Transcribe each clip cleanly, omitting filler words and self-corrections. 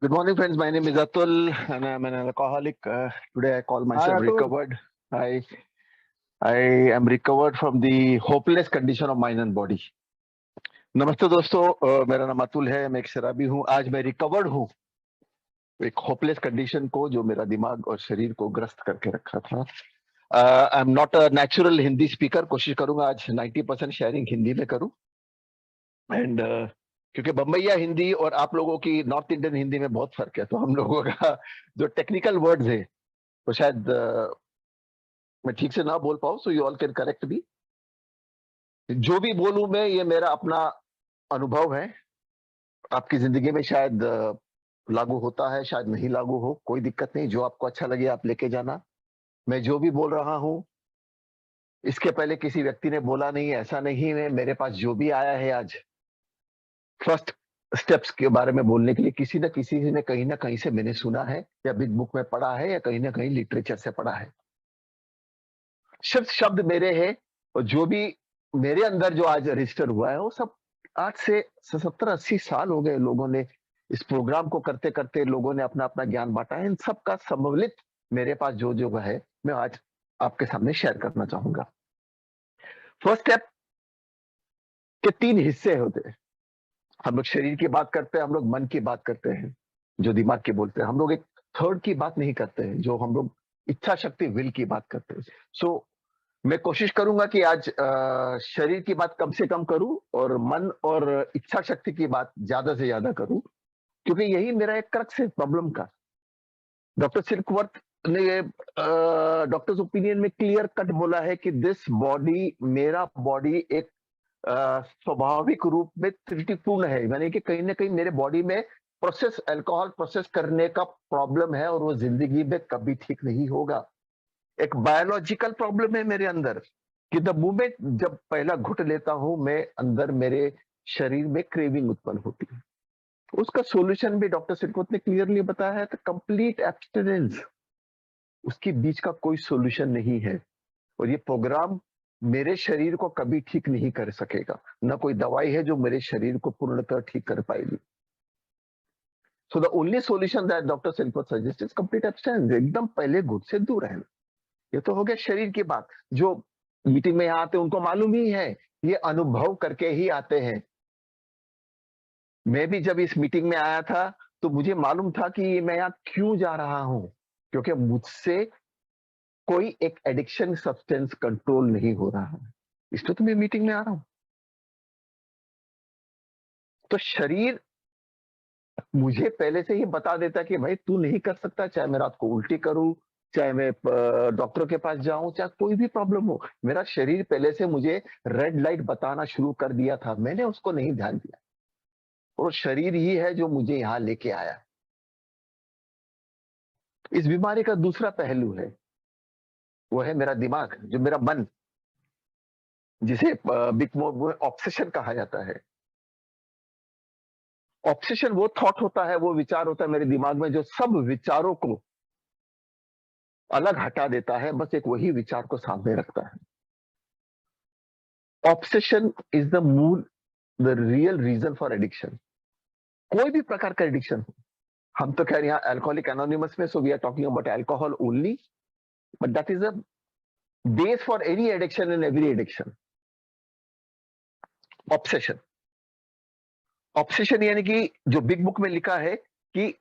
Good morning, friends. My name is Atul, and I'm an alcoholic. Today, I call myself Atul. recovered. I am recovered from the hopeless condition of mind and body. नमस्ते दोस्तों, मेरा नाम अतुल है, मैं एक शराबी हूँ। आज मैं रिकवर्ड हूँ एक होपलेस कंडीशन को जो मेरा दिमाग और शरीर को ग्रस्त करके रखा था। I am not a natural Hindi speaker. कोशिश करूंगा आज 90% शेयरिंग हिंदी में करूं। एंड क्योंकि बम्बईया हिंदी और आप लोगों की नॉर्थ इंडियन हिंदी में बहुत फर्क है, तो हम लोगों का जो टेक्निकल वर्ड्स है तो शायद मैं ठीक से ना बोल पाऊं। So you all can correct मी। जो भी बोलूं मैं, ये मेरा अपना अनुभव है। आपकी जिंदगी में शायद लागू होता है, शायद नहीं लागू हो, कोई दिक्कत नहीं। जो आपको अच्छा लगे आप लेके जाना। मैं जो भी बोल रहा हूं इसके पहले किसी व्यक्ति ने बोला नहीं, ऐसा नहीं है। मेरे पास जो भी आया है आज फर्स्ट स्टेप्स के बारे में बोलने के लिए, किसी न किसी ने कहीं ना कहीं से मैंने सुना है, या बिग बुक में पढ़ा है, या कहीं ना कहीं लिटरेचर से पढ़ा है। शब्द शब्द मेरे हैं, और जो भी मेरे अंदर जो आज रजिस्टर हुआ है वो सब आज से 70-80 साल हो गए। लोगों ने इस प्रोग्राम को करते करते लोगों ने अपना अपना ज्ञान बांटा है। इन सब का सम्मिलित मेरे पास जो जो है मैं आज आपके सामने शेयर करना चाहूंगा। फर्स्ट स्टेप के 3 हिस्से होते हैं। हम लोग शरीर की बात करते हैं, हम लोग मन की बात करते हैं, जो दिमाग की बोलते हैं। हम लोग एक थर्ड की बात नहीं करते हैं, जो हम लोग इच्छा शक्ति विल की बात करते हैं। सो मैं कोशिश करूंगा कि आज शरीर की बात कम से कम करूं और मन और इच्छा शक्ति की बात ज्यादा से ज्यादा करूं, क्योंकि यही मेरा एक क्रक्स है प्रॉब्लम का। डॉक्टर सिल्कवर्थ ने डॉक्टर्स ओपिनियन में क्लियर कट बोला है कि दिस बॉडी, मेरा बॉडी एक स्वाभाविक रूप में त्रुटिपूर्ण है। यानी कि कहीं ना कहीं मेरे बॉडी में प्रोसेस अल्कोहल प्रोसेस करने का प्रॉब्लम है, और वो जिंदगी में कभी ठीक नहीं होगा। एक बायोलॉजिकल प्रॉब्लम है मेरे अंदर कि द मोमेंट जब पहला घुट लेता हूं मैं, अंदर मेरे शरीर में क्रेविंग उत्पन्न होती है। उसका सॉल्यूशन भी डॉक्टर सिल्कवर्थ ने क्लियरली बताया है कि कंप्लीट एब्स्टिनेंस। उसके बीच का कोई सॉल्यूशन नहीं है, और ये प्रोग्राम मेरे शरीर को कभी ठीक नहीं कर सकेगा। ना कोई दवाई है जो मेरे शरीर को पूर्णतः ठीक कर पाएगी। So the only solution that doctor Silkworth suggest is complete abstinence. एकदम पहले घुट से दूर रहना। ये तो हो गया शरीर की बात। जो मीटिंग में यहाँ आते हैं उनको मालूम ही है, ये अनुभव करके ही आते हैं। मैं भी जब इस मीटिंग में आया था तो मुझे मालूम था कि मैं यहाँ क्यों जा रहा हूं, क्योंकि मुझसे कोई एक एडिक्शन सब्सटेंस कंट्रोल नहीं हो रहा है, इसलिए तो मैं मीटिंग में आ रहा हूं। तो शरीर मुझे पहले से ही बता देता कि भाई तू नहीं कर सकता, चाहे मैं रात को उल्टी करूं, चाहे मैं डॉक्टर के पास जाऊं, चाहे कोई भी प्रॉब्लम हो। मेरा शरीर पहले से मुझे रेड लाइट बताना शुरू कर दिया था, मैंने उसको नहीं ध्यान दिया। और शरीर ही है जो मुझे यहां लेके आया। इस बीमारी का दूसरा पहलू है, वो है मेरा दिमाग, जो मेरा मन, जिसे बिग ऑब्सेशन कहा जाता है। ऑब्सेशन वो थॉट होता है, वो विचार होता है मेरे दिमाग में, जो सब विचारों को अलग हटा देता है, बस एक वही विचार को सामने रखता है। ऑब्सेशन इज द मूल, the real reason for addiction. कोई भी प्रकार का एडिक्शन हो। हम तो कह रहे हैं अल्कोहलिक एनोनिमस में, so we are talking about alcohol only, but that is a base for any addiction and every addiction. Obsession, obsession यानी कि जो बिग बुक में लिखा है कि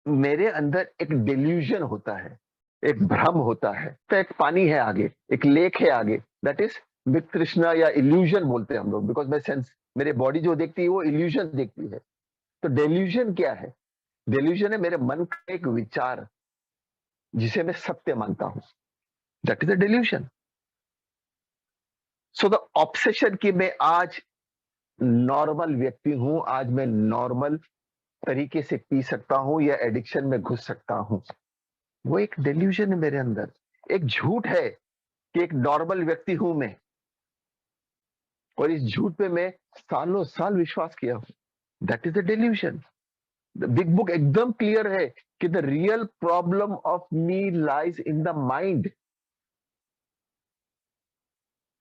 मेरे अंदर एक डिल्यूजन होता है, एक भ्रम होता है। तो एक पानी है आगे, एक लेक है आगे, दैट इज बिग तृष्णा या इल्यूजन बोलते हैं हम लोग, बिकॉज मैं सेंस, मेरे बॉडी जो देखती है वो इल्यूजन देखती है। तो डिल्यूजन क्या है? डिल्यूजन है मेरे मन का एक विचार जिसे मैं सत्य मानता हूं, that is a delusion. So the obsession की मैं आज नॉर्मल व्यक्ति हूं, आज मैं नॉर्मल तरीके से पी सकता हूं या एडिक्शन में घुस सकता हूं, वो एक डिल्यूजन है मेरे अंदर। एक झूठ है कि एक नॉर्मल व्यक्ति हूं मैं, और इस झूठ पे मैं सालों साल विश्वास किया हूं, that is a delusion. Big book एकदम क्लियर है कि the real problem of me lies in the mind.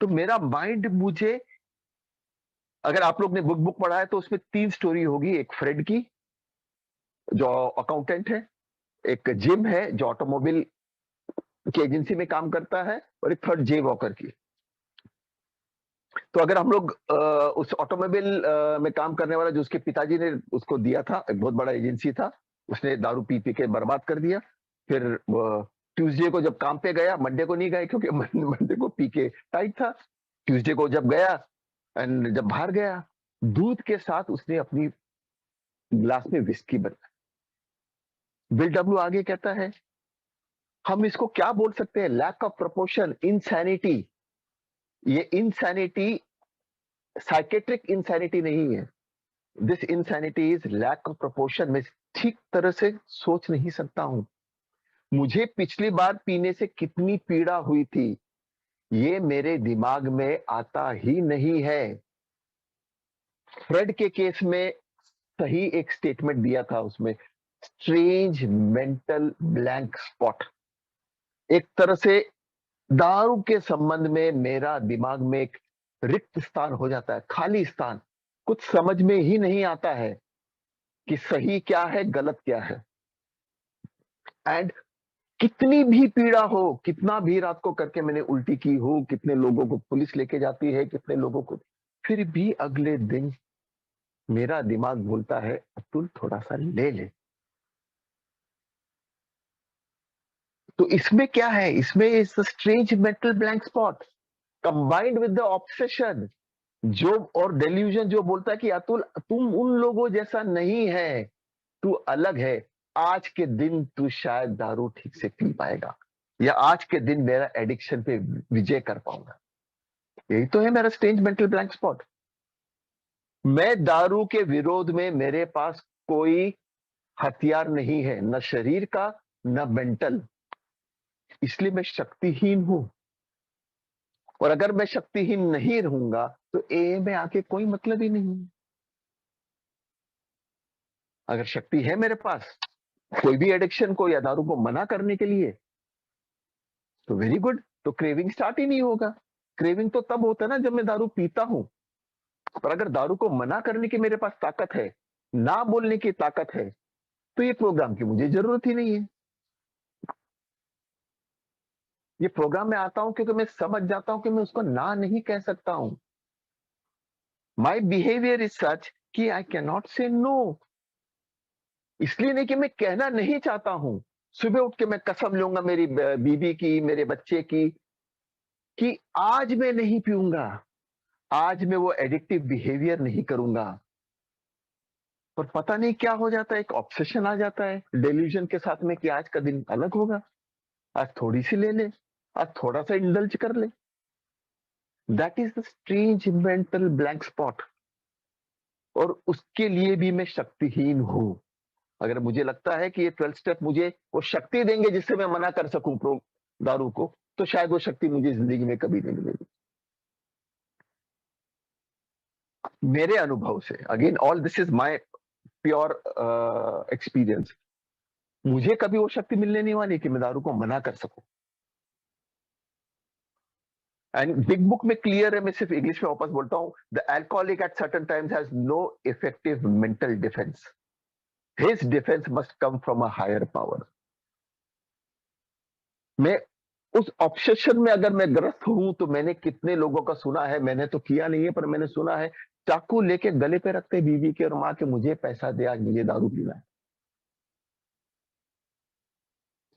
तो मेरा माइंड मुझे, अगर आप लोग ने बुक पढ़ा है तो उसमें 3 स्टोरी होगी, एक फ्रेड की, जो अकाउंटेंट है, एक जिम है जो ऑटोमोबाइल की एजेंसी में काम करता है, और एक थर्ड जे वॉकर की। तो अगर हम लोग उस ऑटोमोबाइल में काम करने वाला जो उसके पिताजी ने उसको दिया था, एक बहुत बड़ा एजेंसी था, उसने दारू पी पी के बर्बाद कर दिया। फिर ट्यूसडे को जब काम पे गया, मंडे को नहीं गए क्योंकि मंडे को पी के टाइट था। ट्यूसडे को जब गया एंड जब बाहर गया, दूध के साथ उसने अपनी गिलास में विस्की बनाई। बिल डब्ल्यू आगे कहता है, हम इसको क्या बोल सकते हैं, लैक ऑफ प्रोपोर्शन, इनसैनिटी। ये इनसैनिटी साइकेट्रिक इनसैनिटी नहीं है, this insanity is lack of proportion. मैं ठीक तरह से सोच नहीं सकता हूं, मुझे पिछली बार पीने से कितनी पीड़ा हुई थी, ये मेरे दिमाग में आता ही नहीं है। फ्रेड के केस में सही एक स्टेटमेंट दिया था उसमें, स्ट्रेंज मेंटल ब्लैंक स्पॉट। एक तरह से दारू के संबंध में मेरा दिमाग में एक रिक्त स्थान हो जाता है, खाली स्थान। कुछ समझ में ही नहीं आता है कि सही क्या है, गलत क्या है। एंड कितनी भी पीड़ा हो, कितना भी रात को करके मैंने उल्टी की हो, कितने लोगों को पुलिस लेके जाती है, कितने लोगों को, फिर भी अगले दिन मेरा दिमाग बोलता है अतुल थोड़ा सा ले ले। तो इसमें क्या है, इसमें is strange mental blank spot combined with the obsession, जो और डेल्यूजन जो बोलता है कि अतुल तुम उन लोगों जैसा नहीं है, तू अलग है। आज के दिन तू शायद दारू ठीक से पी पाएगा, या आज के दिन मेरा एडिक्शन पे विजय कर पाऊंगा। यही तो है मेरा स्ट्रेंज मेंटल ब्लैंक स्पॉट। मैं दारू के विरोध में, मेरे पास कोई हथियार नहीं है, न शरीर का न मेंटल, इसलिए मैं शक्तिहीन हूं। और अगर मैं शक्तिहीन नहीं रहूंगा तो ए में आके कोई मतलब ही नहीं। अगर शक्ति है मेरे पास कोई भी एडिक्शन को या दारू को मना करने के लिए, तो वेरी गुड, तो क्रेविंग स्टार्ट ही नहीं होगा। क्रेविंग तो तब होता है ना जब मैं दारू पीता हूं। पर अगर दारू को मना करने की मेरे पास ताकत है, ना बोलने की ताकत है, तो ये प्रोग्राम की मुझे जरूरत ही नहीं है। ये प्रोग्राम में आता हूं क्योंकि मैं समझ जाता हूं कि मैं उसको ना नहीं कह सकता हूं। माई बिहेवियर इज सच कि आई कैन नॉट से नो। इसलिए नहीं कि मैं कहना नहीं चाहता हूं। सुबह उठ के मैं कसम लूंगा मेरी बीवी की, मेरे बच्चे की, कि आज मैं नहीं पीऊंगा, आज मैं वो एडिक्टिव बिहेवियर नहीं करूंगा। पर पता नहीं क्या हो जाता है, एक ऑब्सेशन आ जाता है डेल्यूजन के साथ में कि आज का दिन अलग होगा, आज थोड़ी सी ले ले, आज थोड़ा सा इंडल्ज कर ले। That is the strange mental blank spot. और उसके लिए भी मैं शक्तिहीन हूं। अगर मुझे लगता है कि ये 12 स्टेप मुझे वो शक्ति देंगे जिससे मैं मना कर सकूं दारू को, तो शायद वो शक्ति मुझे जिंदगी में कभी नहीं मिलेगी। मेरे अनुभव से, again all this is my pure experience, मुझे कभी वो शक्ति मिलने नहीं वाली कि मैं दारू को मना कर सकूं। एंड बिग बुक में क्लियर है, मैं सिर्फ इंग्लिश में वापस बोलता हूं, the alcoholic at certain times has no effective mental defense, his defense must come from a higher power. मैं उस ऑब्सेशन में अगर मैं ग्रस्त हूं, तो मैंने कितने लोगों का सुना है, मैंने तो किया नहीं है पर मैंने सुना है, चाकू लेके गले पे रखते बीवी के और मां के, मुझे पैसा दे, आज मुझे दारू पीना है।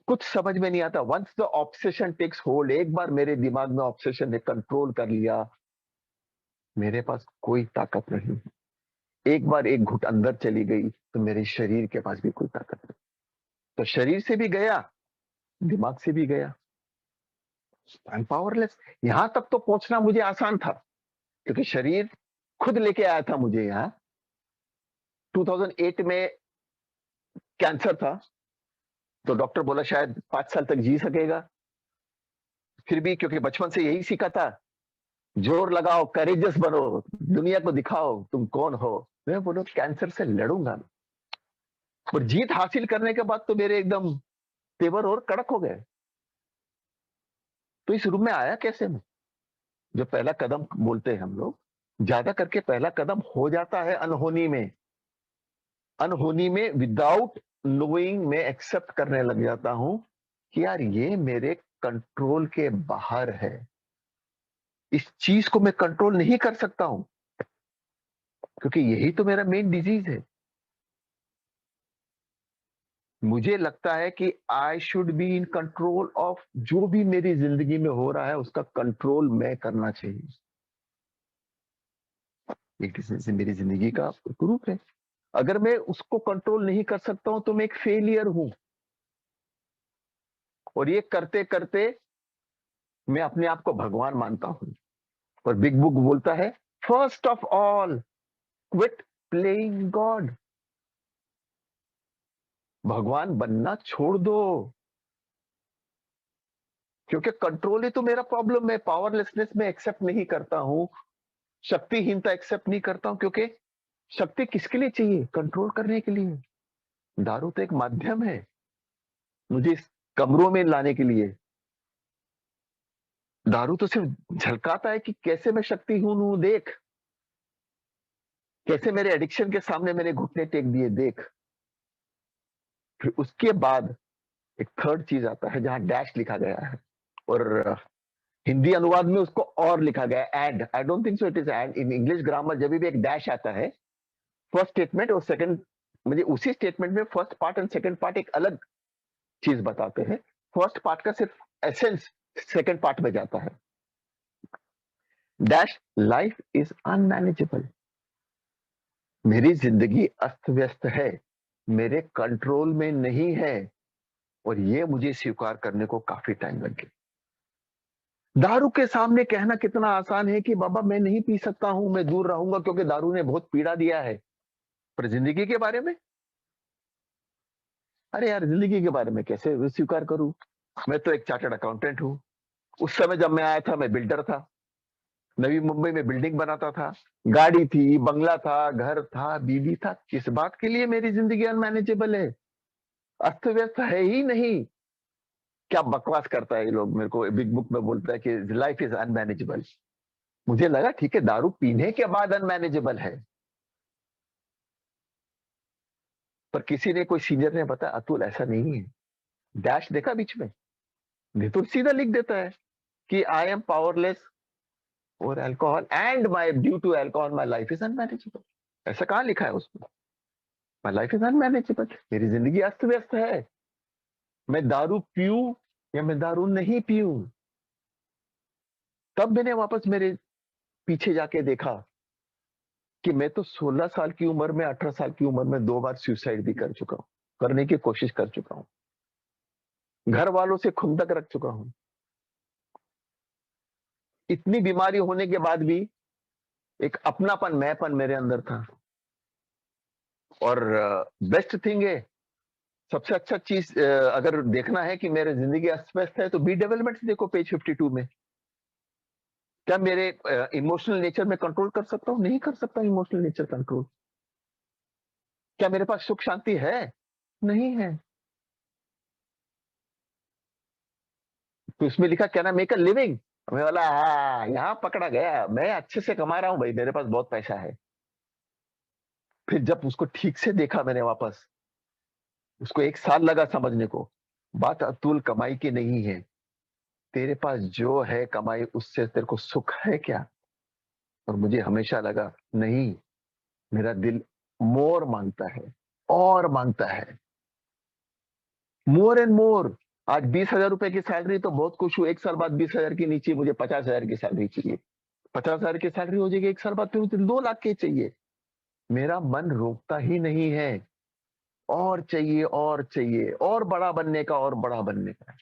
कुछ समझ में नहीं आता। Once the obsession takes hold, एक बार मेरे दिमाग में ऑब्सेशन ने कंट्रोल कर लिया, मेरे पास कोई ताकत नहीं। एक बार एक घुट अंदर चली गई तो मेरे शरीर के पास भी कोई ताकत नहीं। तो शरीर से भी गया, दिमाग से भी गया, आई एम पावरलेस। यहां तक तो पहुंचना मुझे आसान था क्योंकि शरीर खुद लेके आया था मुझे यहाँ। 2008 में कैंसर था, तो डॉक्टर बोला शायद 5 साल तक जी सकेगा। फिर भी क्योंकि बचपन से यही सीखा था, जोर लगाओ, करेजियस बनो, दुनिया को दिखाओ तुम कौन हो। मैं बोलो कैंसर से लड़ूंगा। और जीत हासिल करने के बाद तो मेरे एकदम तेवर और कड़क हो गए। तो इस रूम में आया कैसे मैं? जो पहला कदम बोलते हैं हम लोग, ज्यादा करके पहला कदम हो जाता है अनहोनी में। अनहोनी में विदाउट नोइंग मैं एक्सेप्ट करने लग जाता हूं कि यार ये मेरे कंट्रोल के बाहर है, इस चीज को मैं कंट्रोल नहीं कर सकता हूं, क्योंकि यही तो मेरा मेन डिजीज है। मुझे लगता है कि I should be in control of जो भी मेरी जिंदगी में हो रहा है, उसका कंट्रोल मैं करना चाहिए। एक किस्म से मेरी जिंदगी का रूप है। अगर मैं उसको कंट्रोल नहीं कर सकता हूं तो मैं एक फेलियर हूं, और ये करते करते मैं अपने आप को भगवान मानता हूं। और बिग बुक बोलता है, first of all quit playing God. भगवान बनना छोड़ दो, क्योंकि कंट्रोल ही तो मेरा प्रॉब्लम है। पावरलेसनेस में एक्सेप्ट नहीं करता हूं, शक्तिहीनता एक्सेप्ट नहीं करता हूं, क्योंकि शक्ति किसके लिए चाहिए? कंट्रोल करने के लिए। दारू तो एक माध्यम है मुझे इस कमरों में लाने के लिए। दारू तो सिर्फ झलकाता है कि कैसे मैं शक्तिहीन हूं, देख कैसे मेरे एडिक्शन के सामने मैंने घुटने टेक दिए, देख। फिर उसके बाद एक थर्ड चीज आता है जहां डैश लिखा गया है, और हिंदी अनुवाद में उसको और लिखा गया है, add. I don't think so it is add in English grammar. जब भी एक डैश आता है फर्स्ट स्टेटमेंट और सेकंड, मुझे उसी स्टेटमेंट में first part and second part एक अलग चीज बताते हैं। फर्स्ट पार्ट का सिर्फ एसेंस सेकंड पार्ट में जाता है। Dash, life is unmanageable. मेरी जिंदगी अस्त व्यस्त है, मेरे कंट्रोल में नहीं है, और ये मुझे स्वीकार करने को काफी टाइम लग गया। दारू के सामने कहना कितना आसान है कि बाबा मैं नहीं पी सकता हूं, मैं दूर रहूंगा क्योंकि दारू ने बहुत पीड़ा दिया है। पर जिंदगी के बारे में, अरे यार जिंदगी के बारे में कैसे स्वीकार करूं? मैं तो एक चार्टर्ड अकाउंटेंट हूं। उस समय जब मैं आया था मैं बिल्डर था, नवी मुंबई में बिल्डिंग बनाता था, गाड़ी थी, बंगला था, घर था, बीवी था। किस बात के लिए मेरी जिंदगी अनमैनेजेबल है, अस्त व्यस्त है ही नहीं? क्या बकवास करता है ये लोग, मेरे को बिग बुक में बोलता है कि लाइफ इज अनमैनेजेबल। मुझे लगा ठीक है, दारू पीने के बाद अनमैनेजेबल है। पर किसी ने, कोई सीनियर ने बताया, अतुल ऐसा नहीं है। डैश देखा बीच में, नहीं तो सीधा लिख देता है कि I am powerless over alcohol and my due to alcohol my life is unmanageable. ऐसा कहाँ लिखा है उसमें? माई लाइफ इज अनमैनेजेबल, मेरी जिंदगी अस्त व्यस्त है। मैं दारू पीऊं या मैं दारू नहीं पीऊं। तब मैंने वापस मेरे पीछे जाके देखा कि मैं तो 16 साल की उम्र में, 18 साल की उम्र में 2 बार सुसाइड भी कर चुका हूं, करने की कोशिश कर चुका हूं, घर वालों से खून तक रख चुका हूं। इतनी बीमारी होने के बाद भी एक अपनापन, मैंपन मेरे अंदर था। और बेस्ट थिंग है, सबसे अच्छा चीज अगर देखना है कि मेरे जिंदगी अस्त व्यस्त है, तो बी डेवलपमेंट देखो पेज 52 में। क्या मेरे इमोशनल नेचर में कंट्रोल कर सकता हूं? नहीं कर सकता इमोशनल नेचर कंट्रोल। क्या मेरे पास सुख शांति है? नहीं है। तो इसमें लिखा क्या ना, मेक अ लिविंग। मैं बोला हाँ, यहाँ पकड़ा गया, मैं अच्छे से कमा रहा हूं भाई, मेरे पास बहुत पैसा है। फिर जब उसको ठीक से देखा मैंने वापस, उसको 1 साल लगा समझने को। बात अतुल कमाई की नहीं है, तेरे पास जो है कमाई, उससे तेरे को सुख है क्या? और मुझे हमेशा लगा नहीं, मेरा दिल मोर मांगता है, और मांगता है, मोर एंड मोर। आज 20,000 रुपए की सैलरी तो बहुत खुश हूं, 1 साल बाद 20,000 की नीचे मुझे 50,000 की सैलरी चाहिए। 50,000 की सैलरी हो जाएगी 1 साल बाद, फिर मुझे 2 लाख की चाहिए। मेरा मन रोकता ही नहीं है, और चाहिए और चाहिए, और बड़ा बनने का, और बड़ा बनने का।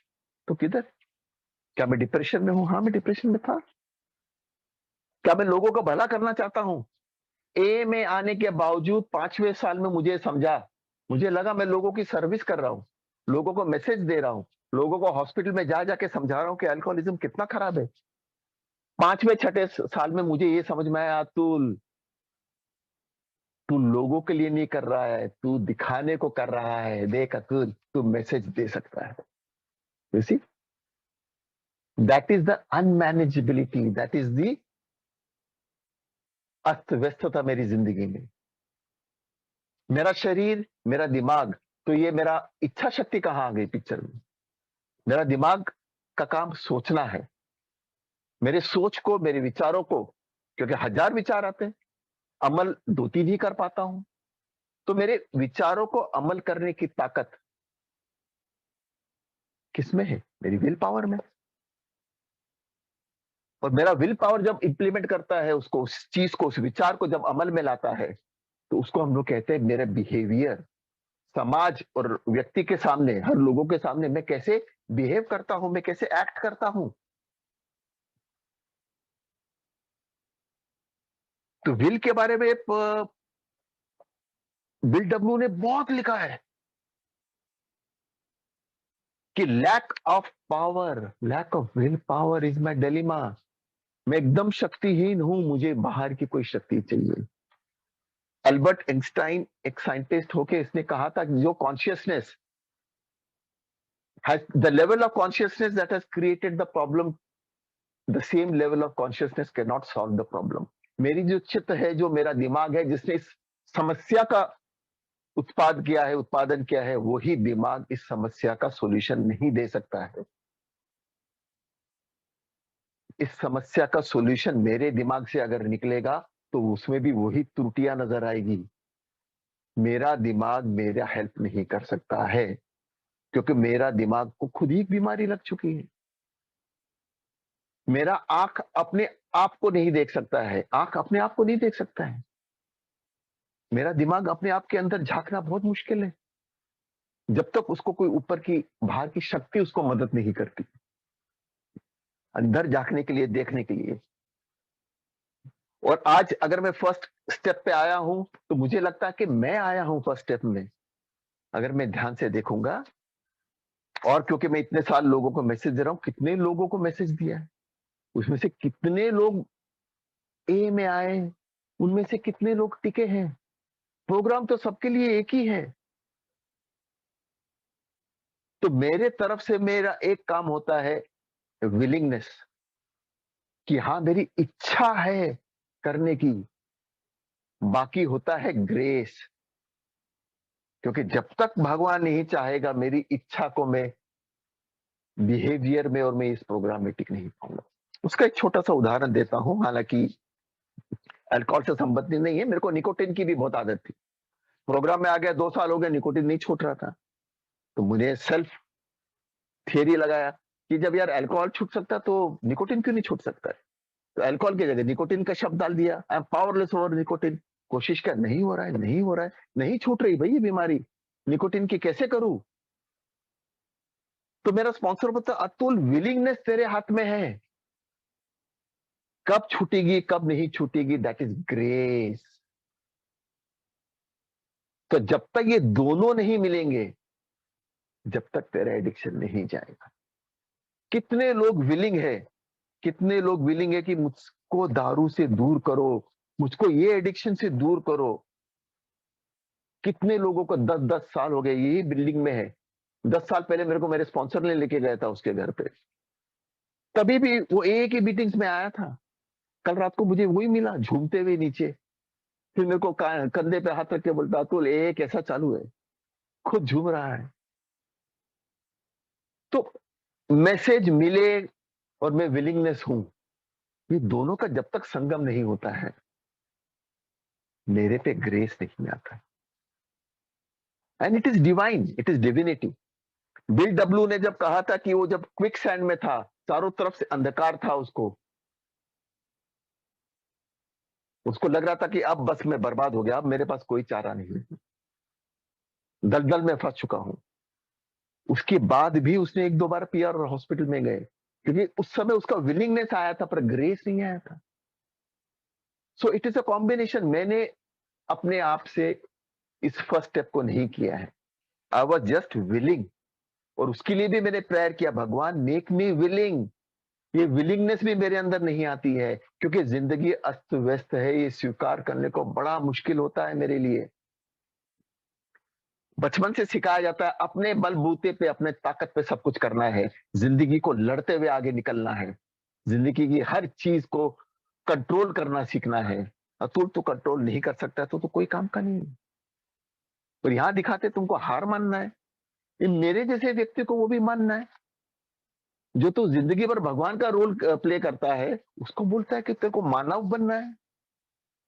तो किधर? क्या मैं डिप्रेशन में हूं? हाँ मैं डिप्रेशन में था। क्या मैं लोगों का भला करना चाहता हूं? ए में आने के बावजूद 5वें साल में मुझे समझा, मुझे लगा मैं लोगों की सर्विस कर रहा हूं, लोगों को मैसेज दे रहा हूं, लोगों को हॉस्पिटल में जा जाके समझा रहा हूं कि अल्कोहलिज्म कितना खराब है। 5वें छठे साल में मुझे ये समझ में आया, अतुल तू लोगों के लिए नहीं कर रहा है, तू दिखाने को कर रहा है। देख अतुल, तू मैसेज दे सकता है। You see, that is the unmanageability, that is the अस्त व्यस्तता मेरी जिंदगी में। मेरा शरीर, मेरा दिमाग, तो ये मेरा इच्छा शक्ति कहाँ आ गई पिक्चर में? मेरा दिमाग का काम सोचना है। मेरे सोच को, मेरे विचारों को, क्योंकि हजार विचार आते हैं, अमल 2-3 ही कर पाता हूं। तो मेरे विचारों को अमल करने की ताकत किसमें है? मेरी विल पावर में। और मेरा विल पावर जब इंप्लीमेंट करता है उसको, उस चीज को, उस विचार को जब अमल में लाता है, तो उसको हम लोग कहते हैं मेरा बिहेवियर। समाज और व्यक्ति के सामने, हर लोगों के सामने मैं कैसे बिहेव करता हूं, मैं कैसे एक्ट करता हूं। तो विल के बारे में बिल डब्ल्यू ने बहुत लिखा है कि lack of power, lack of will power is my dilemma. मैं एकदम शक्तिहीन हूं, मुझे बाहर की कोई शक्ति चाहिए। अल्बर्ट आइंस्टाइन एक साइंटिस्ट होके इसने कहा था कि जो consciousness has the level of consciousness that has created the problem, the same level of consciousness cannot solve the problem. मेरी जो चित्त है, जो मेरा दिमाग है, जिसने इस समस्या का उत्पादन किया है, वही दिमाग इस समस्या का सॉल्यूशन नहीं दे सकता है। इस समस्या का सॉल्यूशन मेरे दिमाग से अगर निकलेगा तो उसमें भी वही त्रुटियां नजर आएगी। मेरा दिमाग मेरा हेल्प नहीं कर सकता है, क्योंकि मेरा दिमाग को खुद ही एक बीमारी लग चुकी है। मेरा आंख अपने आप को नहीं देख सकता है, आंख अपने आप को नहीं देख सकता है। मेरा दिमाग अपने आप के अंदर झांकना बहुत मुश्किल है, जब तक उसको कोई ऊपर की, बाहर की शक्ति उसको मदद नहीं करती अंदर झांकने के लिए, देखने के लिए। और आज अगर मैं फर्स्ट स्टेप पे आया हूं, तो मुझे लगता है कि मैं आया हूं फर्स्ट स्टेप में। अगर मैं ध्यान से देखूंगा, और क्योंकि मैं इतने साल लोगों को मैसेज दे रहा हूं, कितने लोगों को मैसेज दिया है, उसमें से कितने लोग ए में आए, उनमें से कितने लोग टिके हैं। प्रोग्राम तो सबके लिए एक ही है। तो मेरे तरफ से मेरा एक काम होता है विलिंगनेस, कि हाँ मेरी इच्छा है करने की। बाकी होता है ग्रेस, क्योंकि जब तक भगवान नहीं चाहेगा मेरी इच्छा को मैं बिहेवियर में, और मैं इस प्रोग्राम में टिक नहीं पाऊंगा। उसका एक छोटा सा उदाहरण देता हूं, हालांकि अल्कोहल से संबंधित नहीं है। मेरे को निकोटिन की भी बहुत आदत थी। प्रोग्राम में आ गया, 2 साल हो गए, निकोटिन नहीं छूट रहा था। तो मुझे सेल्फ थियरी लगाया कि जब यार अल्कोहल छूट सकता तो निकोटिन क्यों नहीं छूट सकता है। तो अल्कोहल की जगह निकोटिन का शब्द डाल दिया, आई एम पावरलेस ओवर निकोटिन। कोशिश कर, नहीं हो रहा है, नहीं हो रहा है, नहीं छूट रही भाई ये बीमारी, निकोटिन की कैसे करूं। तो मेरा स्पॉन्सर बोलता, अतुल विलिंगनेस तेरे हाथ में है, कब छूटेगी कब नहीं छूटेगी दैट इज ग्रेस। तो जब तक ये दोनों नहीं मिलेंगे, जब तक तेरा एडिक्शन नहीं जाएगा। कितने लोग विलिंग है, कितने लोग विलिंग है कि मुझको दारू से दूर करो, मुझको ये एडिक्शन से दूर करो। कितने लोगों को 10-10 साल हो गए, यही बिल्डिंग में है। 10 साल पहले मेरे को मेरे स्पॉन्सर ने लेके गया था उसके घर पे, तभी भी वो एक ही मीटिंग्स में आया था। कल रात को मुझे वही मिला झूमते हुए नीचे। फिर मेरे को कंधे पे हाथ रख के बोलता, अतुल एक ऐसा चालू है, खुद झूम रहा है। तो मैसेज मिले और मैं विलिंगनेस हूं, ये दोनों का जब तक संगम नहीं होता है, मेरे पे ग्रेस नहीं आता। And it is divine, it is divinity. Bill W ने जब कहा था कि वो जब क्विक सैंड में था, चारों तरफ से अंधकार था, उसको उसको लग रहा था कि अब बस मैं बर्बाद हो गया, अब मेरे पास कोई चारा नहीं है, दलदल में फंस चुका हूं। उसके बाद भी उसने 1-2 बार पीआर और हॉस्पिटल में गए, क्योंकि उस समय उसका विलिंगनेस आया था पर ग्रेस नहीं आया था। सो इट इज अ कॉम्बिनेशन। मैंने अपने आप से इस फर्स्ट स्टेप को नहीं किया है, आई वॉज जस्ट विलिंग। और उसके लिए भी मैंने प्रेयर किया, भगवान मेक मी विलिंग। ये विलिंगनेस भी मेरे अंदर नहीं आती है, क्योंकि जिंदगी अस्त व्यस्त है, ये स्वीकार करने को बड़ा मुश्किल होता है मेरे लिए। बचपन से सिखाया जाता है अपने बलबूते पे, अपने ताकत पे सब कुछ करना है, जिंदगी को लड़ते हुए आगे निकलना है, जिंदगी की हर चीज को कंट्रोल करना सीखना है। अतुल तो कंट्रोल नहीं कर सकता तो कोई काम का नहीं। और यहां दिखाते तुमको हार मानना है। ये मेरे जैसे व्यक्ति को वो भी मानना है जो तो जिंदगी भर भगवान का रोल प्ले करता है, उसको बोलता है कि तेरे को मानव बनना है,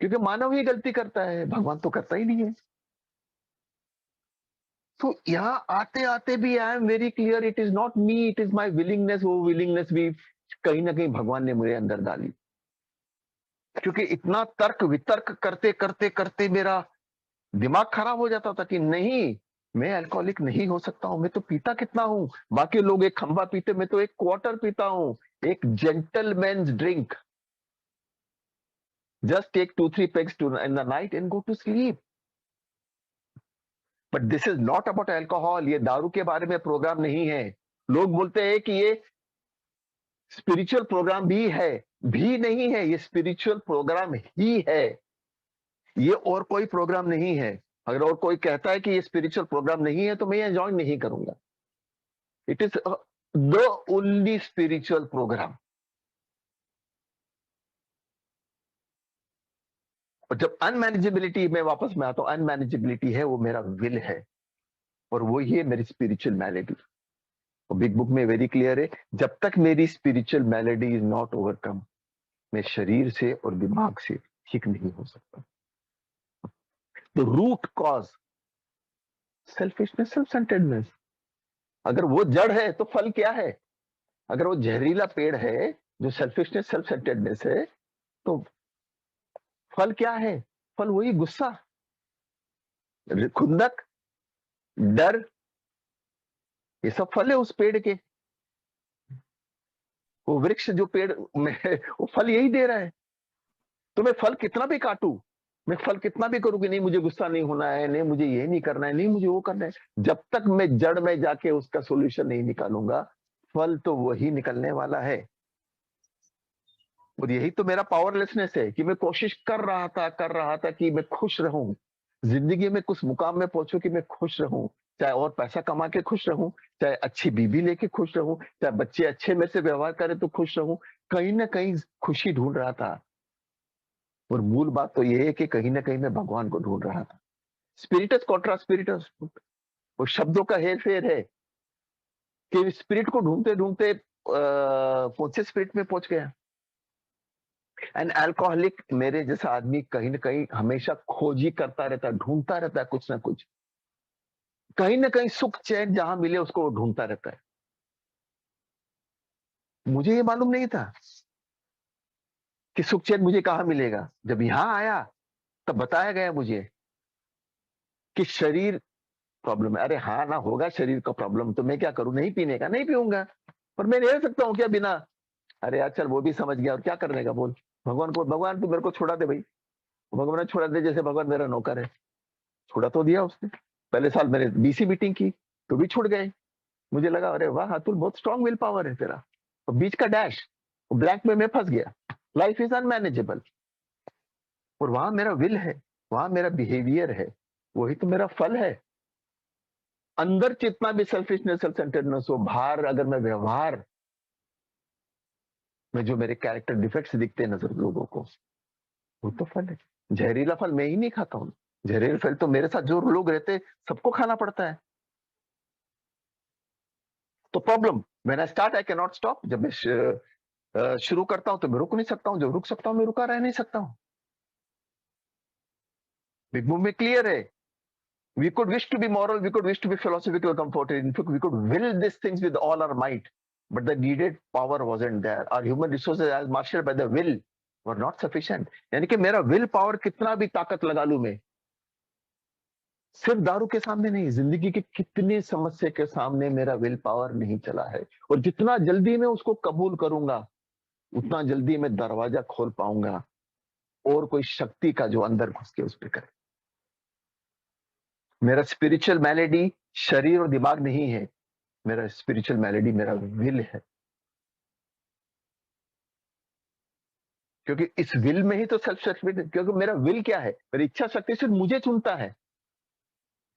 क्योंकि मानव ही गलती करता है, भगवान तो करता ही नहीं है। तो यहाँ आते आते भी I am very clear, it is not me, it is my willingness. वो विलिंगनेस भी कहीं ना कहीं भगवान ने मेरे अंदर डाली, क्योंकि इतना तर्क वितर्क करते करते करते मेरा दिमाग खराब हो जाता था कि नहीं, मैं अल्कोहलिक नहीं हो सकता हूं, मैं तो पीता कितना हूं, बाकी लोग एक खंबा पीते, मैं तो एक क्वार्टर पीता हूं, एक gentleman's drink, just take 2-3 pegs in the night and go to sleep. But this is not about alcohol, ये दारू के बारे में प्रोग्राम नहीं है। लोग बोलते हैं कि ये स्पिरिचुअल प्रोग्राम भी नहीं है, ये स्पिरिचुअल प्रोग्राम ही है, ये और कोई प्रोग्राम नहीं है। अगर और कोई कहता है कि ये स्पिरिचुअल प्रोग्राम नहीं है तो मैं ये ज्वाइन नहीं करूंगा। It is the only spiritual program. और जब अनमैनेजेबिलिटी में वापस में आता हूं, अनमैनेजेबिलिटी है वो मेरा विल है, और वो ही है मेरी स्पिरिचुअल मैलेडी। और बिग बुक में वेरी क्लियर है, जब तक मेरी स्पिरिचुअल मैलेडी इज नॉट ओवरकम, मैं शरीर से और दिमाग से ठीक नहीं हो सकता। The root cause selfishness, self centeredness. अगर वो जड़ है तो फल क्या है? अगर वो जहरीला पेड़ है जो सेल्फिशनेस, सेल्फ सेंटर्डनेस है, तो फल क्या है? फल वही गुस्सा, खुंदक, डर, ये सब फल है उस पेड़ के। वो वृक्ष जो पेड़ में वो फल यही दे रहा है। तो मैं फल कितना भी काटू, मैं फल कितना भी करूँ कि नहीं मुझे गुस्सा नहीं होना है, नहीं मुझे ये नहीं करना है, नहीं मुझे वो करना है, जब तक मैं जड़ में जाके उसका सोल्यूशन नहीं निकालूंगा, फल तो वही निकलने वाला है। और यही तो मेरा पावरलेसनेस है कि मैं कोशिश कर रहा था कि मैं खुश रहूं, जिंदगी में कुछ मुकाम में पहुंचूं कि मैं खुश रहूं, चाहे और पैसा कमा के खुश रहूं, चाहे अच्छी बीबी लेके खुश रहूं, चाहे बच्चे अच्छे मेरे से व्यवहार करें तो खुश रहूं, कहीं ना कहीं खुशी ढूंढ रहा था। और मूल बात तो यह है कि कहीं ना कहीं मैं भगवान को ढूंढ रहा था। स्पिरिटस कॉन्ट्रा स्पिरिटस, वो शब्दों का हेर फेर है कि स्पिरिट को ढूंढते ढूंढते कौन से स्पिरिट में पहुंच गया। एंड अल्कोहलिक मेरे जैसा आदमी कहीं ना कहीं हमेशा खोजी करता रहता है, ढूंढता रहता है कुछ ना कुछ, कहीं ना कहीं सुख चैन जहां मिले उसको वो ढूंढता रहता है। मुझे ये मालूम नहीं था कि सुख चैन मुझे कहां मिलेगा। जब यहां आया तब बताया गया मुझे कि शरीर प्रॉब्लम है। अरे हाँ ना, होगा शरीर का प्रॉब्लम तो मैं क्या करूं, नहीं पीने का, नहीं पीऊंगा, पर मैं रह सकता हूं क्या बिना? अरे यार चल, वो भी समझ गया, और क्या करने का बोल। भगवान तो मेरे को छोड़ा दे भाई, भगवान ने छोड़ा दे, जैसे भगवान मेरा नौकर है, छोड़ा तो दिया उसने। पहले साल मैंने बीसी मीटिंग की तो भी छूट गए। मुझे लगा अरे वाह अतुल, बहुत स्ट्रांग विल पावर है तेरा। और बीच का डैश, ब्लैक में मैं फंस गया। लाइफ इज अनमैनेजेबल, और वहां मेरा विल है, वहां मेरा बिहेवियर है, वही तो मेरा फल है। अंदर जितना भी सेल्फिशनेस, सेल्फ सेंटर्डनेस हो, बाहर अगर मैं व्यवहार में जो मेरे कैरेक्टर डिफेक्ट्स दिखते हैं नजर लोगों को, वो तो फल है। जहरीला फल मैं ही नहीं खाता हूँ, जहरीला फल तो मेरे साथ जो लोग रहते हैं सबको खाना पड़ता है। तो problem when I start I can not stop. जब मैं शुरू करता हूं तो मैं रुक नहीं सकता हूं, जब रुक सकता हूं मैं रुका रह नहीं सकता हूं। बिग मूव में क्लियर है, we could wish to be moral, we could wish to be philosophical, comforted, in fact we could will these things with all our might, but the needed power wasn't there. Our human resources as marshaled by the will were not sufficient. यानी कि मेरा will power कितना भी ताकत लगा लूं मैं, सिर्फ दारू के सामने नहीं, जिंदगी के कितनी समस्या के सामने मेरा विल पावर नहीं चला है। और जितना जल्दी मैं उसको कबूल करूंगा, उतना जल्दी मैं दरवाजा खोल पाऊंगा और कोई शक्ति का जो अंदर घुस के उस पर करे। मेरा स्पिरिचुअल मैलेडी शरीर और दिमाग नहीं है, मेरा स्पिरिचुअल मैलेडी मेरा विल है। क्योंकि इस विल में ही तो सेल्फ सस्टेन, क्योंकि मेरा विल क्या है, मेरी इच्छा शक्ति सिर्फ मुझे चुनता है।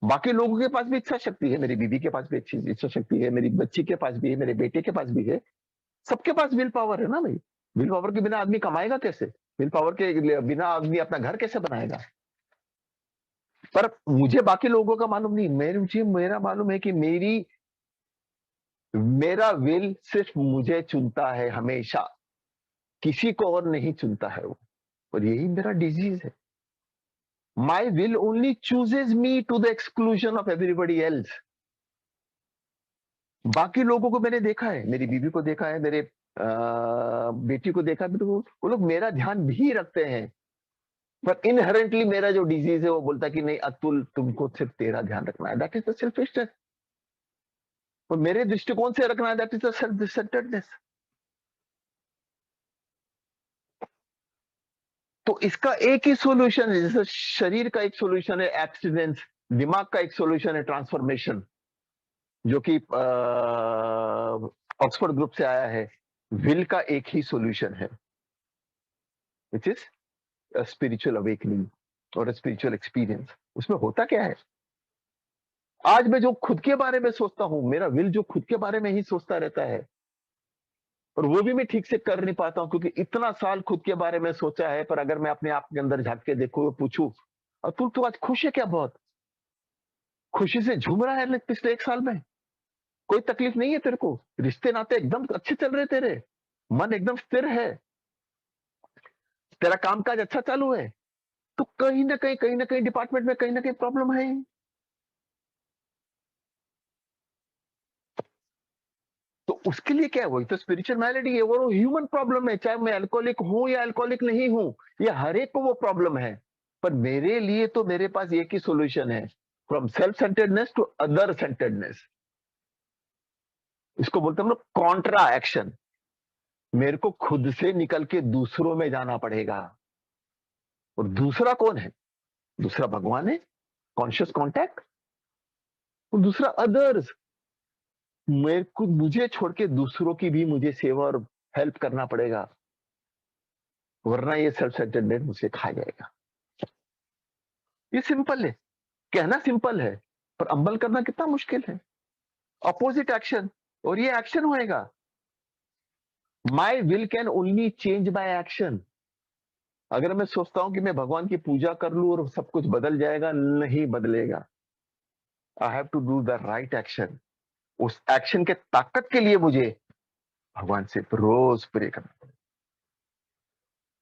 बाकी लोगों के पास भी इच्छा शक्ति है, मेरी बीवी के पास भी अच्छी इच्छा शक्ति है, मेरी बच्ची के पास भी है, मेरे बेटे के पास भी है, सबके पास विल पावर है ना भाई। विल पावर के बिना आदमी कमाएगा कैसे? विल पावर के बिना आदमी अपना घर कैसे बनाएगा? पर मुझे बाकी लोगों का मालूम नहीं, मुझे मेरा मालूम है कि मेरा विल सिर्फ मुझे चुनता है हमेशा, किसी को और नहीं चुनता है वो। और यही मेरा डिजीज है। My will only chooses me to the exclusion of everybody else. बाकी लोगों को मैंने देखा है, मेरी बीवी को देखा है, मेरे बेटी को देखा है, तो वो लोग मेरा ध्यान भी रखते हैं, पर इनहेरेंटली मेरा जो डिजीज है वो बोलता है कि नहीं अतुल, तुमको सिर्फ तेरा ध्यान रखना है। That is the selfishness. और मेरे दृष्टिकोण से रखना है, that is the self centredness. तो इसका एक ही सॉल्यूशन है, जैसे शरीर का एक सॉल्यूशन है एब्स्टिनेंस, दिमाग का एक सॉल्यूशन है ट्रांसफॉर्मेशन, जो कि ऑक्सफोर्ड ग्रुप से आया है। विल का एक ही सॉल्यूशन है, विच इज स्पिरिचुअल अवेकनिंग और स्पिरिचुअल एक्सपीरियंस। उसमें होता क्या है, आज मैं जो खुद के बारे में सोचता हूं, मेरा विल जो खुद के बारे में ही सोचता रहता है, और वो भी मैं ठीक से कर नहीं पाता हूं, क्योंकि इतना साल खुद के बारे में सोचा है। पर अगर मैं अपने आप के अंदर झांक के देखूं, पूछूं अतुल तू आज खुश है क्या? बहुत खुशी से झूम रहा है पिछले एक साल में? कोई तकलीफ नहीं है तेरे को? रिश्ते नाते एकदम अच्छे चल रहे तेरे? मन एकदम स्थिर है? तेरा कामकाज अच्छा चालू है? तो कहीं ना कहीं डिपार्टमेंट में कहीं ना कहीं प्रॉब्लम है। तो उसके लिए क्या है, वही तो स्पिरिचुअल मैलिडी है, वो ह्यूमन प्रॉब्लम है। चाहे मैं अल्कोहलिक हूं या अल्कोहलिक नहीं हूं, ये हर एक को वो प्रॉब्लम है। पर मेरे लिए तो मेरे पास एक ही सॉल्यूशन है, from self centeredness to other centeredness. इसको बोलते हैं हम लोग कॉन्ट्रा एक्शन। मेरे को खुद से निकल के दूसरों में जाना पड़ेगा। और दूसरा कौन है? दूसरा भगवान है, कॉन्शियस कांटेक्ट। और दूसरा अदर्स। मेरे को, मुझे छोड़ के दूसरों की भी मुझे सेवा और हेल्प करना पड़ेगा, वरना ये सेल्फ सेंटर्डनेस मुझसे खा जाएगा। ये सिंपल है, कहना सिंपल है, पर अमल करना कितना मुश्किल है। अपोजिट एक्शन, और ये एक्शन होएगा। My will can only change by action. अगर मैं सोचता हूं कि मैं भगवान की पूजा कर लूं और सब कुछ बदल जाएगा, नहीं बदलेगा। I have to do the right action. उस एक्शन के ताकत के लिए मुझे भगवान से रोज प्रे करना पड़ेगा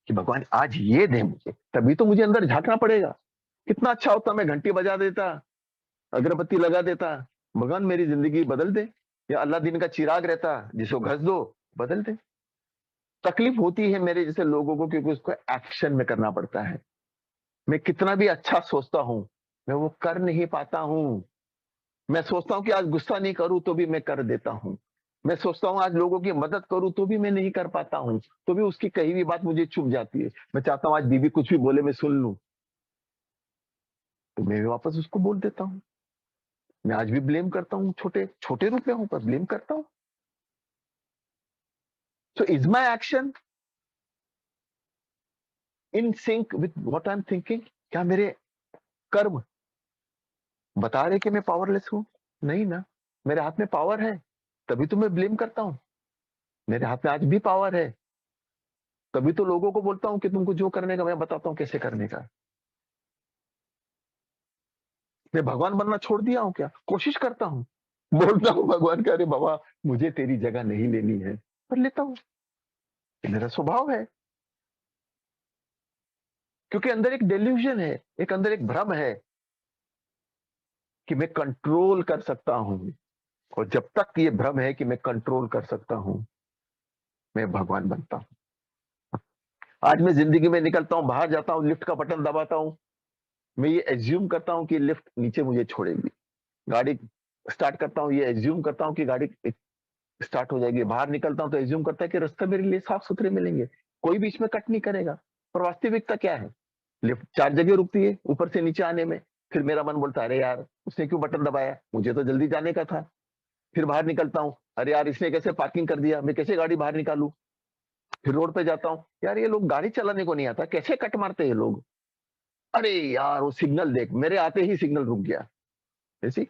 कि भगवान आज ये दे मुझे, तभी तो मुझे अंदर झांकना पड़ेगा। कितना अच्छा होता मैं घंटी बजा देता, अगरबत्ती लगा देता, भगवान मेरी जिंदगी बदल दे। या अल्लाह दिन का चिराग रहता, जिसको घस दो बदल दे। तकलीफ होती है मेरे जैसे लोगों को, क्योंकि उसको एक्शन में करना पड़ता है। मैं कितना भी अच्छा सोचता हूं, मैं वो कर नहीं पाता हूं। मैं सोचता हूं कि आज गुस्सा नहीं करूं, तो भी मैं कर देता हूं। मैं सोचता हूं आज लोगों की मदद करूं, तो भी मैं नहीं कर पाता हूं। तो भी उसकी कही हुई बात मुझे चुभ जाती है। मैं चाहता हूं आज बीवी कुछ भी बोले मैं सुन लूं, तो मैं भी वापस उसको बोल देता हूं। मैं आज भी ब्लेम करता हूं, छोटे छोटे रूप में हूं पर ब्लेम करता हूं। So is my action in sync with what I am thinking? क्या मेरे कर्म बता रहे कि मैं पावरलेस हूं? नहीं ना, मेरे हाथ में पावर है, तभी तो मैं ब्लेम करता हूं। मेरे हाथ में आज भी पावर है, तभी तो लोगों को बोलता हूं कि तुमको जो करने का मैं बताता हूं कैसे करने का। मैं भगवान बनना छोड़ दिया हूं क्या? कोशिश करता हूं, बोलता हूं भगवान का, अरे बाबा मुझे तेरी जगह नहीं लेनी है, पर लेता हूं। मेरा स्वभाव है, क्योंकि अंदर एक डेल्यूजन है, एक अंदर एक भ्रम है कि मैं कंट्रोल कर सकता हूं। और जब तक ये भ्रम है कि मैं कंट्रोल कर सकता हूं, मैं भगवान बनता हूं। आज मैं जिंदगी में निकलता हूं, बाहर जाता हूं, लिफ्ट का बटन दबाता हूं, मैं ये एज्यूम करता हूं कि लिफ्ट नीचे मुझे छोड़ेगी। गाड़ी स्टार्ट करता हूं, ये एज्यूम करता हूं कि गाड़ी स्टार्ट हो जाएगी। बाहर निकलता हूं तो एज्यूम करता है कि रास्ते मेरे लिए साफ सुथरे मिलेंगे, कोई भी इसमें कट नहीं करेगा। पर वास्तविकता क्या है? लिफ्ट 4 जगह रुकती है ऊपर से नीचे आने में। फिर मेरा मन बोलता है अरे यार उसने क्यों बटन दबाया, मुझे तो जल्दी जाने का था। फिर बाहर निकलता हूँ, अरे यार इसने कैसे पार्किंग कर दिया, मैं कैसे गाड़ी बाहर निकालू। फिर रोड पे जाता हूँ, यार ये लोग गाड़ी चलाने को नहीं आता, कैसे कट मारते हैं लोग। अरे यार वो सिग्नल देख, मेरे आते ही सिग्नल रुक गया। ऐसी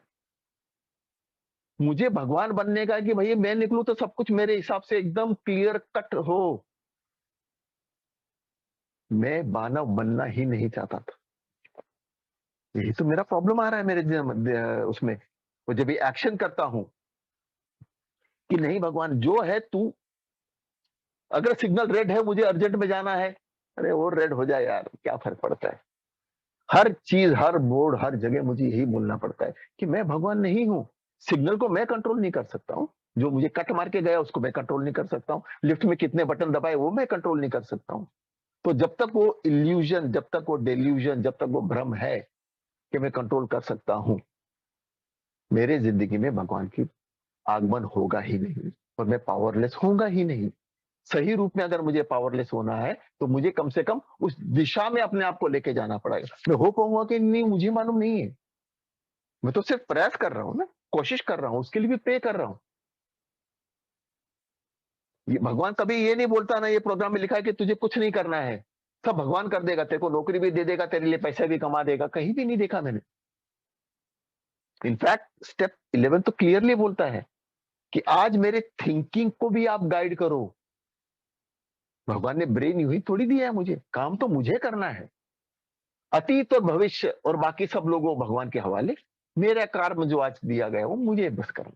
मुझे भगवान बनने का है कि भाई मैं निकलूं तो सब कुछ मेरे हिसाब से एकदम क्लियर कट हो। मैं मानव बनना ही नहीं चाहता था। यही तो मेरा प्रॉब्लम आ रहा है मेरे उसमें। वो जब ये एक्शन करता हूं कि नहीं भगवान जो है तू, अगर सिग्नल रेड है मुझे अर्जेंट में जाना है, अरे वो रेड हो जाए यार, क्या फर्क पड़ता है। हर चीज, हर मोड़, हर जगह मुझे यही बोलना पड़ता है कि मैं भगवान नहीं हूं। सिग्नल को मैं कंट्रोल नहीं कर सकता हूं, जो मुझे कट मार के गया उसको मैं कंट्रोल नहीं कर सकता हूं, लिफ्ट में कितने बटन दबाए वो मैं कंट्रोल नहीं कर सकता हूं। तो जब तक वो इल्यूजन, जब तक वो डेल्यूजन, जब तक वो भ्रम है कि मैं कंट्रोल कर सकता हूं, मेरे जिंदगी में भगवान की आगमन होगा ही नहीं, और मैं पावरलेस होऊंगा ही नहीं। सही रूप में अगर मुझे पावरलेस होना है तो मुझे कम से कम उस दिशा में अपने आप को लेके जाना पड़ेगा। मैं हो पाऊंगा कि नहीं मुझे मालूम नहीं है, मैं तो सिर्फ प्रयास कर रहा हूं ना, कोशिश कर रहा हूं, उसके लिए भी प्रे कर रहा हूं। ये भगवान कभी ये नहीं बोलता ना, ये प्रोग्राम में लिखा है कि तुझे कुछ नहीं करना है, सब भगवान कर देगा, तेरे को नौकरी भी दे देगा, तेरे लिए पैसा भी कमा देगा, कहीं भी नहीं देखा मैंने। इनफैक्ट स्टेप 11 तो क्लियरली बोलता है कि आज मेरे थिंकिंग को भी आप गाइड करो। भगवान ने ब्रेन यूं ही थोड़ी दिया है मुझे, काम तो मुझे करना है। अतीत और भविष्य और बाकी सब लोगों भगवान के हवाले, मेरा कार्य जो आज दिया गया वो मुझे बस करना।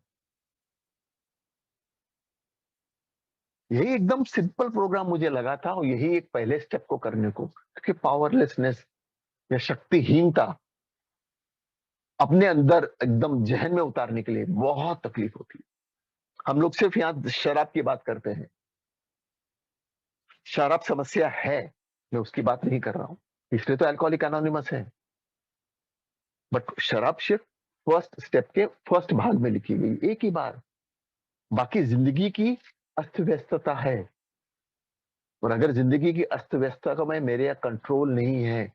यही एकदम सिंपल प्रोग्राम मुझे लगा था, और यही एक पहले स्टेप को करने को, क्योंकि पावरलेसनेस या शक्तिहीनता अपने अंदर एकदम जहन में उतारने के लिए बहुत तकलीफ होती है। हम लोग सिर्फ यहाँ शराब की बात करते हैं, शराब समस्या है, मैं उसकी बात नहीं कर रहा हूं, इसलिए तो अल्कोहलिक एनोनिमस है। बट शराब सिर्फ फर्स्ट स्टेप के फर्स्ट भाग में लिखी गई एक ही बार, बाकी जिंदगी की अस्त व्यस्तता है। और अगर जिंदगी की अस्त व्यस्तता का मैं, मेरे कंट्रोल नहीं है,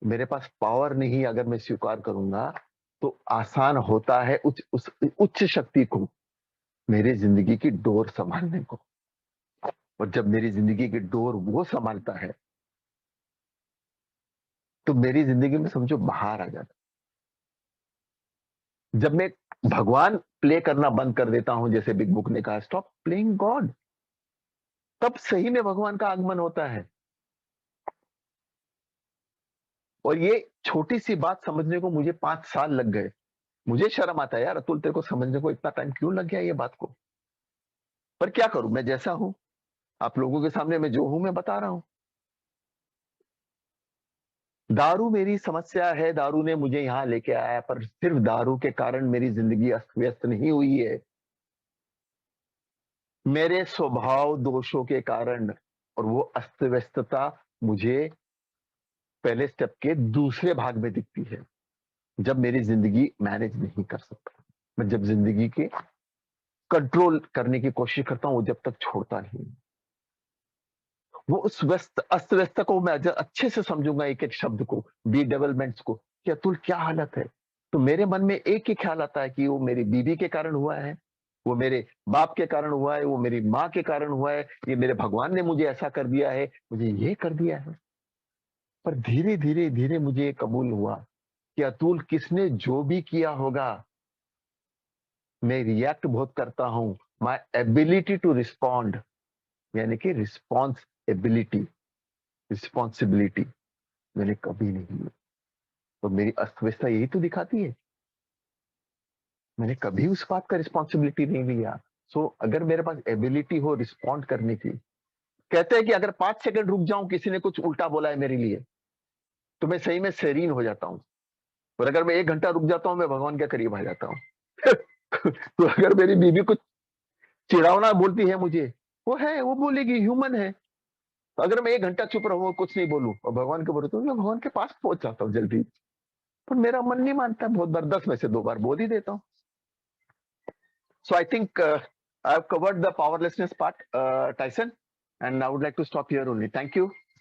मेरे पास पावर नहीं, अगर मैं स्वीकार करूंगा तो आसान होता है उस उच्च शक्ति को मेरी जिंदगी की डोर संभालने को। और जब मेरी जिंदगी की डोर वो संभालता है तो मेरी जिंदगी में समझो बाहर आ जाता। जब मैं भगवान प्ले करना बंद कर देता हूं, जैसे बिग बुक ने कहा स्टॉप प्लेइंग गॉड, तब सही में भगवान का आगमन होता है। और ये छोटी सी बात समझने को मुझे 5 साल लग गए। मुझे शर्म आता है यार, अतुल तेरे को समझने को इतना टाइम क्यों लग गया ये बात को। पर क्या करूं, मैं जैसा हूं, आप लोगों के सामने मैं जो हूं मैं बता रहा हूं। दारू मेरी समस्या है, दारू ने मुझे यहां लेके आया, पर सिर्फ दारू के कारण मेरी जिंदगी अस्त व्यस्त नहीं हुई है। मेरे स्वभाव दोषों के कारण, और वो अस्त व्यस्तता मुझे पहले स्टेप के दूसरे भाग में दिखती है, जब मेरी जिंदगी मैनेज नहीं कर सकता, मैं जब जिंदगी के कंट्रोल करने की कोशिश करता हूं, वो जब तक छोड़ता नहीं। वो उस व्यस्त अस्त व्यस्त को मैं अच्छे से समझूंगा, एक एक शब्द को, बी डेवलपमेंट्स को, कि अतुल क्या हालत है। तो मेरे मन में एक ही ख्याल आता है कि वो मेरी बीवी के कारण हुआ है, वो मेरे बाप के कारण हुआ है, वो मेरी माँ के कारण हुआ है, ये मेरे भगवान ने मुझे ऐसा कर दिया है, मुझे ये कर दिया है। पर धीरे धीरे धीरे मुझे कबूल हुआ कि अतुल किसने जो भी किया होगा, मैं रिएक्ट बहुत करता हूं। माई एबिलिटी टू रिस्पॉन्ड, यानी कि रिस्पॉन्स एबिलिटी, रिस्पॉन्सिबिलिटी मैंने कभी नहीं ली। तो मेरी अर्थव्यवस्था यही तो दिखाती है, मैंने कभी उस बात का रिस्पॉन्सिबिलिटी नहीं लिया। सो अगर मेरे पास एबिलिटी हो रिस्पॉन्ड करने की, कहते हैं कि अगर 5 सेकंड रुक जाऊं, किसी ने कुछ उल्टा बोला है मेरे लिए, तो मैं सही में सेरीन हो जाता हूं। और अगर मैं 1 घंटा रुक जाता हूं, मैं भगवान के करीब आ जाता हूं। तो अगर मेरी बीवी कुछ चिढ़ावना बोलती है मुझे, वो है, वो बोलेगी, ह्यूमन है। तो अगर मैं 1 घंटा चुप रहूं, कुछ नहीं बोलूं और भगवान के बोलूं, तो मैं भगवान के पास पहुंच जाता हूँ जल्दी। पर मेरा मन नहीं मानता, बहुत बार 10 में से 2 बार बोल ही देता हूँ। So I think I've covered the powerlessness part, Tyson, and I would like to stop here only. Thank you.